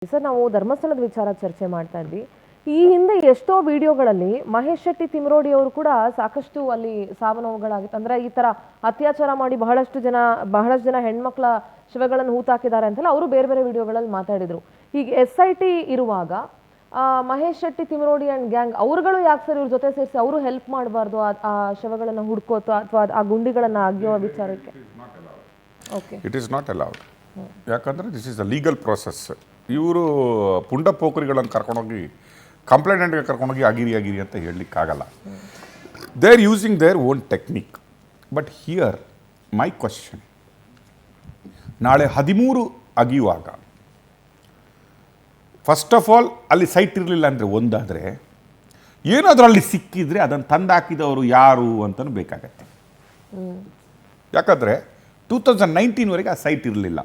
Sir, ನಾವು ಧರ್ಮಸ್ಥಳದ ವಿಚಾರ ಚರ್ಚೆ ಮಾಡ್ತಾ ಇದ್ವಿ. ಈ ಹಿಂದೆ ಎಷ್ಟೋ ವಿಡಿಯೋಗಳಲ್ಲಿ ಮಹೇಶ್ ಶೆಟ್ಟಿ ತಿಮ್ರೋಡಿ ಅವರು ಕೂಡ ಸಾಕಷ್ಟು ಅಲ್ಲಿ ಸಾವು ನೋವುಗಳಾಗಿತ್ತು. ಅಂದ್ರೆ ಈ ತರ ಅತ್ಯಾಚಾರ ಮಾಡಿ ಬಹಳಷ್ಟು ಜನ ಹೆಣ್ಮಕ್ಳ ಶವಗಳನ್ನು ಹೂತಾಕಿದ್ದಾರೆ ಅಂತೆಲ್ಲ ಅವರು ಬೇರೆ ಬೇರೆ ವಿಡಿಯೋಗಳಲ್ಲಿ ಮಾತಾಡಿದ್ರು. ಈಗ SIT ಇರುವಾಗ ಮಹೇಶ್ ಶೆಟ್ಟಿ ತಿಮ್ರೋಡಿ ಅಂಡ್ ಗ್ಯಾಂಗ್ ಅವರುಗಳು ಯಾಕೆ ಸರ್ ಇವ್ರ ಜೊತೆ ಸೇರಿಸಿ ಅವರು ಹೆಲ್ಪ್ ಮಾಡಬಾರ್ದು ಆ ಶವಗಳನ್ನ ಹುಡ್ಕೋತ ಅಥವಾ ಆ ಗುಂಡಿಗಳನ್ನ ಅಗೆಯೋ ವಿಚಾರಕ್ಕೆ? Okay, it is not allowed. ಯಾಕಂದರೆ this is a legal process. ಇವರು ಪುಂಡ ಪೋಖರಿಗಳನ್ನು ಕರ್ಕೊಂಡೋಗಿ ಕಂಪ್ಲೇಂಟ್ಗೆ ಕರ್ಕೊಂಡೋಗಿ ಅಗಿರಿ ಅಂತ ಹೇಳಲಿಕ್ಕಾಗಲ್ಲ. They are using their own technique. But here my question, ನಾಳೆ 13 ಅಗಿಯುವಾಗ ಫಸ್ಟ್ ಆಫ್ ಆಲ್ ಅಲ್ಲಿ ಸೈಟ್ ಇರಲಿಲ್ಲ ಅಂದರೆ ಒಂದಾದರೆ, ಏನಾದರೂ ಅಲ್ಲಿ ಸಿಕ್ಕಿದರೆ ಅದನ್ನು ತಂದಾಕಿದವರು ಯಾರು ಅಂತಲೂ ಬೇಕಾಗತ್ತೆ. ಯಾಕಂದರೆ 2019ವರೆಗೆ ಆ ಸೈಟ್ ಇರಲಿಲ್ಲ.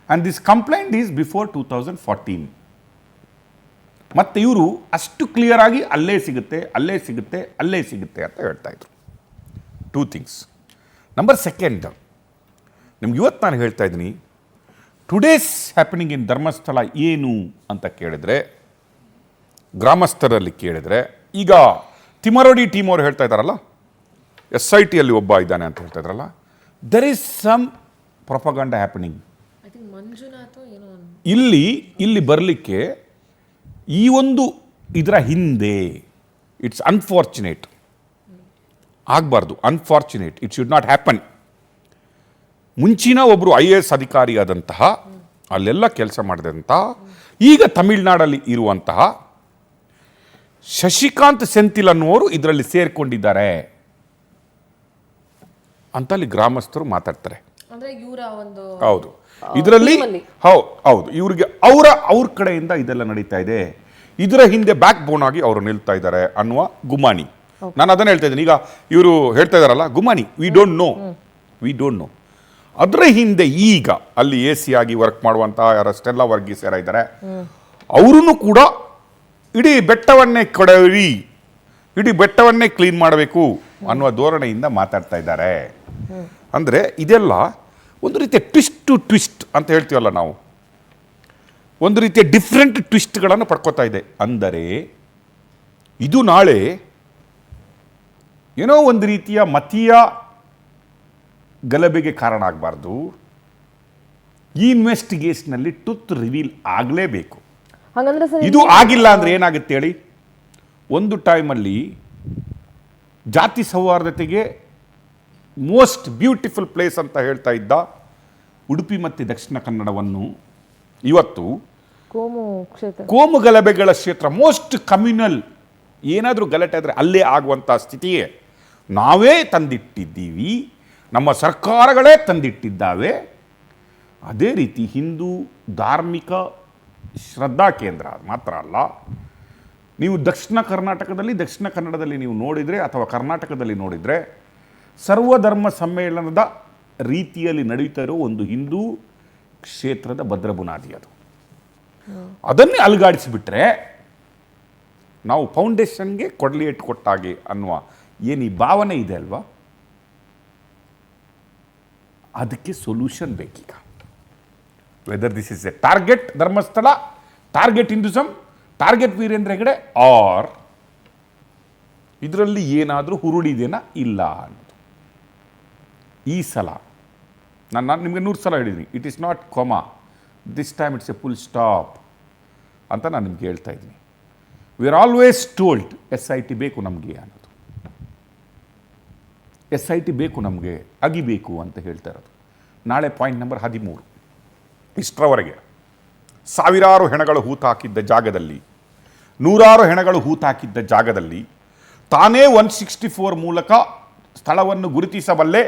And this complaint is before 2014. ಮತ್ತು ಇವರು ಅಷ್ಟು ಕ್ಲಿಯರಾಗಿ ಅಲ್ಲೇ ಸಿಗುತ್ತೆ ಅಂತ ಹೇಳ್ತಾಯಿದ್ರು. 2 ಥಿಂಗ್ಸ್. ನಂಬರ್ ಸೆಕೆಂಡ್, ನಿಮ್ಗೆ ಇವತ್ತು ನಾನು ಹೇಳ್ತಾ ಇದ್ದೀನಿ, ಟುಡೇಸ್ ಹ್ಯಾಪನಿಂಗ್ ಇನ್ ಧರ್ಮಸ್ಥಳ ಏನು ಅಂತ ಕೇಳಿದರೆ, ಗ್ರಾಮಸ್ಥರಲ್ಲಿ ಕೇಳಿದರೆ, ಈಗ ತಿಮರೋಡಿ ಟೀಮ್ ಅವರು ಹೇಳ್ತಾ ಇದ್ದಾರಲ್ಲ, SITಯಲ್ಲಿ ಒಬ್ಬ ಇದ್ದಾನೆ ಅಂತ ಹೇಳ್ತಾ ಇದ್ದಾರಲ್ಲ, there is some propaganda happening. ಇಲ್ಲಿ ಬರಲಿಕ್ಕೆ ಈ ಒಂದು ಇದರ ಹಿಂದೆ ಇಟ್ಸ್ ಅನ್ಫಾರ್ಚುನೇಟ್, ಆಗಬಾರ್ದು. Unfortunate, it should not happen. ಮುಂಚಿನ ಒಬ್ಬರು IAS ಅಧಿಕಾರಿಯಾದಂತಹ, ಅಲ್ಲೆಲ್ಲ ಕೆಲಸ ಮಾಡಿದಂತಹ, ಈಗ ತಮಿಳುನಾಡಲ್ಲಿ ಇರುವಂತಹ ಶಶಿಕಾಂತ್ ಸೆಂಥಿಲ್ ಅನ್ನುವರು ಇದರಲ್ಲಿ ಸೇರಿಕೊಂಡಿದ್ದಾರೆ ಅಂತ ಅಲ್ಲಿ ಗ್ರಾಮಸ್ಥರು ಮಾತಾಡ್ತಾರೆ. ಹೌದು, ಇದರಲ್ಲಿ ಹೌದು, ಇವ್ರಿಗೆ ಅವ್ರ ಕಡೆಯಿಂದ ಇದೆಲ್ಲ ನಡೀತಾ ಇದೆ, ಇದರ ಹಿಂದೆ ಬ್ಯಾಕ್ ಬೋನ್ ಆಗಿ ಅವರು ನಿಲ್ತಾ ಇದ್ದಾರೆ ಅನ್ನುವ ಗುಮಾನಿ. ನಾನು ಅದನ್ನ ಹೇಳ್ತಾ ಇದ್ದೀನಿ. ಈಗ ಇವರು ಹೇಳ್ತಾ ಇದ್ದಾರಲ್ಲ ಗುಮಾನಿ, ವಿ ಡೋಂಟ್ ನೋ. ಅದರ ಹಿಂದೆ ಈಗ ಅಲ್ಲಿ AC ಆಗಿ ವರ್ಕ್ ಮಾಡುವಂತಹ ಯಾರ ಸ್ಟೆಲ್ಲಾ ವರ್ಗೀಸ್ ಯಾರ ಇದ್ದಾರೆ, ಅವರೂ ಕೂಡ ಇಡೀ ಬೆಟ್ಟವನ್ನೇ ಕ್ಲೀನ್ ಮಾಡಬೇಕು ಅನ್ನುವ ಧೋರಣೆಯಿಂದ ಮಾತಾಡ್ತಾ ಇದ್ದಾರೆ. ಅಂದರೆ ಇದೆಲ್ಲ ಒಂದು ರೀತಿಯ ಟ್ವಿಸ್ಟ್ ಅಂತ ಹೇಳ್ತೀವಲ್ಲ ನಾವು, ಒಂದು ರೀತಿಯ ಡಿಫ್ರೆಂಟ್ ಟ್ವಿಸ್ಟ್ಗಳನ್ನು ಪಡ್ಕೋತಾ ಇದೆ. ಅಂದರೆ ಇದು ನಾಳೆ ಏನೋ ಒಂದು ರೀತಿಯ ಮತೀಯ ಗಲಭೆಗೆ ಕಾರಣ ಆಗಬಾರ್ದು. ಈ ಇನ್ವೆಸ್ಟಿಗೇಷನಲ್ಲಿ ಟ್ರುತ್ ರಿವೀಲ್ ಆಗಲೇಬೇಕು. ಇದು ಆಗಿಲ್ಲ ಅಂದರೆ ಏನಾಗುತ್ತೆ ಹೇಳಿ? ಒಂದು ಟೈಮಲ್ಲಿ ಜಾತಿ ಸೌಹಾರ್ದತೆಗೆ ಮೋಸ್ಟ್ ಬ್ಯೂಟಿಫುಲ್ ಪ್ಲೇಸ್ ಅಂತ ಹೇಳ್ತಾ ಇದ್ದ ಉಡುಪಿ ಮತ್ತು ದಕ್ಷಿಣ ಕನ್ನಡವನ್ನು ಇವತ್ತು ಕೋಮು ಗಲಭೆಗಳ ಕ್ಷೇತ್ರ, ಮೋಸ್ಟ್ ಕಮ್ಯುನಲ್, ಏನಾದರೂ ಗಲಾಟೆ ಆದರೆ ಅಲ್ಲೇ ಆಗುವಂಥ ಸ್ಥಿತಿಯೇ ನಾವೇ ತಂದಿಟ್ಟಿದ್ದೀವಿ, ನಮ್ಮ ಸರ್ಕಾರಗಳೇ ತಂದಿಟ್ಟಿದ್ದಾವೆ. ಅದೇ ರೀತಿ ಹಿಂದೂ ಧಾರ್ಮಿಕ ಶ್ರದ್ಧಾ ಕೇಂದ್ರ ಮಾತ್ರ ಅಲ್ಲ, ನೀವು ದಕ್ಷಿಣ ಕನ್ನಡದಲ್ಲಿ ನೀವು ನೋಡಿದರೆ ಅಥವಾ ಕರ್ನಾಟಕದಲ್ಲಿ ನೋಡಿದರೆ, ಸರ್ವಧರ್ಮ ಸಮ್ಮೇಳನದ ರೀತಿಯಲ್ಲಿ ನಡೀತಾ ಇರೋ ಒಂದು ಹಿಂದೂ ಕ್ಷೇತ್ರದ ಭದ್ರ ಬುನಾದಿ ಅದು. ಅದನ್ನೇ ಅಲುಗಾಡಿಸಿಬಿಟ್ರೆ ನಾವು ಫೌಂಡೇಶನ್ಗೆ ಕೊಡಲಿ ಇಟ್ಟು ಕೊಟ್ಟಾಗೆ ಅನ್ನುವ ಏನು ಈ ಭಾವನೆ ಇದೆ ಅಲ್ವಾ, ಅದಕ್ಕೆ ಸೊಲ್ಯೂಷನ್ ಬೇಕೀಗ. Whether this is a target Dharmasthala, target Hinduism, target Veerendra Hegde, or ಇದರಲ್ಲಿ ಏನಾದರೂ ಹುರುಳಿದೇನಾ ಇಲ್ಲ ಅನ್ನೋದು. ಈ ಸಲ ನಾನು ನಿಮಗೆ 100 ಸಲ ಹೇಳಿದ್ದೀನಿ, it is not comma, this time it's A full stop ಅಂತ ನಾನು ನಿಮ್ಗೆ ಹೇಳ್ತಾ ಇದ್ದೀನಿ. We are always told SIT ಬೇಕು ನಮಗೆ ಅನ್ನೋದು, SIT ಬೇಕು ನಮಗೆ, ಅಗಿಬೇಕು ಅಂತ ಹೇಳ್ತಾ ಇರೋದು. ನಾಳೆ ಪಾಯಿಂಟ್ ನಂಬರ್ 13, ಇಷ್ಟರವರೆಗೆ ಸಾವಿರಾರು ಹೆಣಗಳು ಹೂತಾಕಿದ್ದ ಜಾಗದಲ್ಲಿ, ನೂರಾರು ಹೆಣಗಳು ಹೂತಾಕಿದ್ದ ಜಾಗದಲ್ಲಿ ತಾನೇ 164 ಮೂಲಕ ಸ್ಥಳವನ್ನು ಗುರುತಿಸಬಲ್ಲೆ,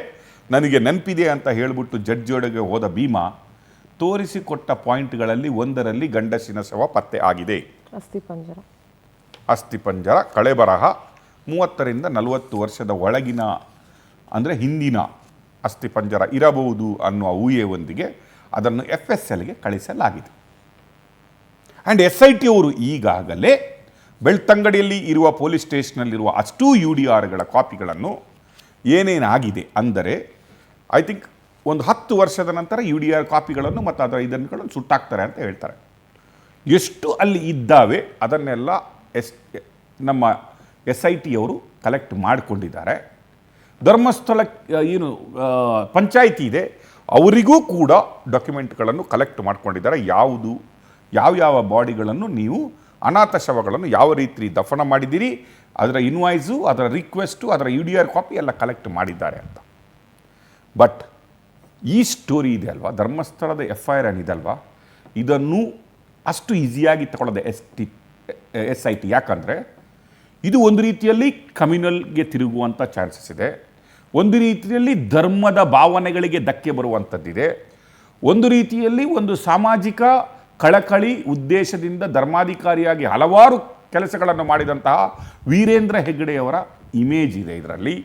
ನನಗೆ ನೆನಪಿದೆ ಅಂತ ಹೇಳಿಬಿಟ್ಟು ಜಡ್ಜಿಯೊಳಗೆ ಹೋದ ಭೀಮಾ ತೋರಿಸಿಕೊಟ್ಟ ಪಾಯಿಂಟ್ಗಳಲ್ಲಿ ಒಂದರಲ್ಲಿ ಗಂಡಸಿನ ಶವ ಪತ್ತೆ ಆಗಿದೆ. ಅಸ್ಥಿಪಂಜರ ಕಳೆಬರಹ 30ರಿಂದ 40 ವರ್ಷದ ಒಳಗಿನ, ಅಂದರೆ ಹಿಂದಿನ ಅಸ್ಥಿಪಂಜರ ಇರಬಹುದು ಅನ್ನುವ ಊಹೆಯೊಂದಿಗೆ ಅದನ್ನು FSLಗೆ ಕಳಿಸಲಾಗಿದೆ. ಆ್ಯಂಡ್ SIT ಅವರು ಈಗಾಗಲೇ ಬೆಳ್ತಂಗಡಿಯಲ್ಲಿ ಇರುವ ಪೊಲೀಸ್ ಸ್ಟೇಷನ್ನಲ್ಲಿರುವ ಅಷ್ಟೂ UDRಗಳ ಕಾಪಿಗಳನ್ನು ಏನೇನಾಗಿದೆ ಅಂದರೆ, ಐ ಥಿಂಕ್ ಒಂದು 10 ವರ್ಷದ ನಂತರ UDR ಕಾಪಿಗಳನ್ನು ಮತ್ತು ಅದರ ಇದನ್ನು ಸುಟ್ಟಾಕ್ತಾರೆ ಅಂತ ಹೇಳ್ತಾರೆ. ಎಷ್ಟು ಅಲ್ಲಿ ಇದ್ದಾವೆ ಅದನ್ನೆಲ್ಲ ನಮ್ಮ SIT ಅವರು ಕಲೆಕ್ಟ್ ಮಾಡಿಕೊಂಡಿದ್ದಾರೆ. ಧರ್ಮಸ್ಥಳ ಏನು ಪಂಚಾಯಿತಿ ಇದೆ ಅವರಿಗೂ ಕೂಡ ಡಾಕ್ಯುಮೆಂಟ್ಗಳನ್ನು ಕಲೆಕ್ಟ್ ಮಾಡ್ಕೊಂಡಿದ್ದಾರೆ. ಯಾವ ಬಾಡಿಗಳನ್ನು ನೀವು ಅನಾಥ ಶವಗಳನ್ನು ಯಾವ ರೀತಿ ದಫನ ಮಾಡಿದ್ದೀರಿ, ಅದರ ಇನ್ವಾಯ್ಸು, ಅದರ ರಿಕ್ವೆಸ್ಟು, ಅದರ UDR ಕಾಪಿ ಎಲ್ಲ ಕಲೆಕ್ಟ್ ಮಾಡಿದ್ದಾರೆ ಅಂತ. ಬಟ್ ಈ ಸ್ಟೋರಿ ಇದೆ ಅಲ್ವಾ, ಧರ್ಮಸ್ಥಳದ FIR ಏನಿದಲ್ವಾ, ಇದನ್ನು ಅಷ್ಟು ಈಸಿಯಾಗಿ ತಗೊಳ್ಳೋದೆ SIT. ಯಾಕಂದರೆ ಇದು ಒಂದು ರೀತಿಯಲ್ಲಿ ಕಮ್ಯುನಲ್ಗೆ ತಿರುಗುವಂಥ ಚಾನ್ಸಸ್ ಇದೆ, ಒಂದು ರೀತಿಯಲ್ಲಿ ಧರ್ಮದ ಭಾವನೆಗಳಿಗೆ ಧಕ್ಕೆ ಬರುವಂಥದ್ದಿದೆ, ಒಂದು ರೀತಿಯಲ್ಲಿ ಒಂದು ಸಾಮಾಜಿಕ ಕಳಕಳಿ ಉದ್ದೇಶದಿಂದ ಧರ್ಮಾಧಿಕಾರಿಯಾಗಿ ಹಲವಾರು ಕೆಲಸಗಳನ್ನು ಮಾಡಿದಂತಹ ವೀರೇಂದ್ರ ಹೆಗ್ಗಡೆಯವರ ಇಮೇಜ್ ಇದೆ ಇದರಲ್ಲಿ.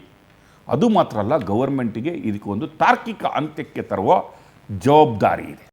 ಅದು ಮಾತ್ರ ಅಲ್ಲ, ಗವರ್ಮೆಂಟಿಗೆ ಇದಕ್ಕೆ ಒಂದು ತಾರ್ಕಿಕ ಅಂತ್ಯಕ್ಕೆ ತರುವ ಜವಾಬ್ದಾರಿ ಇದೆ.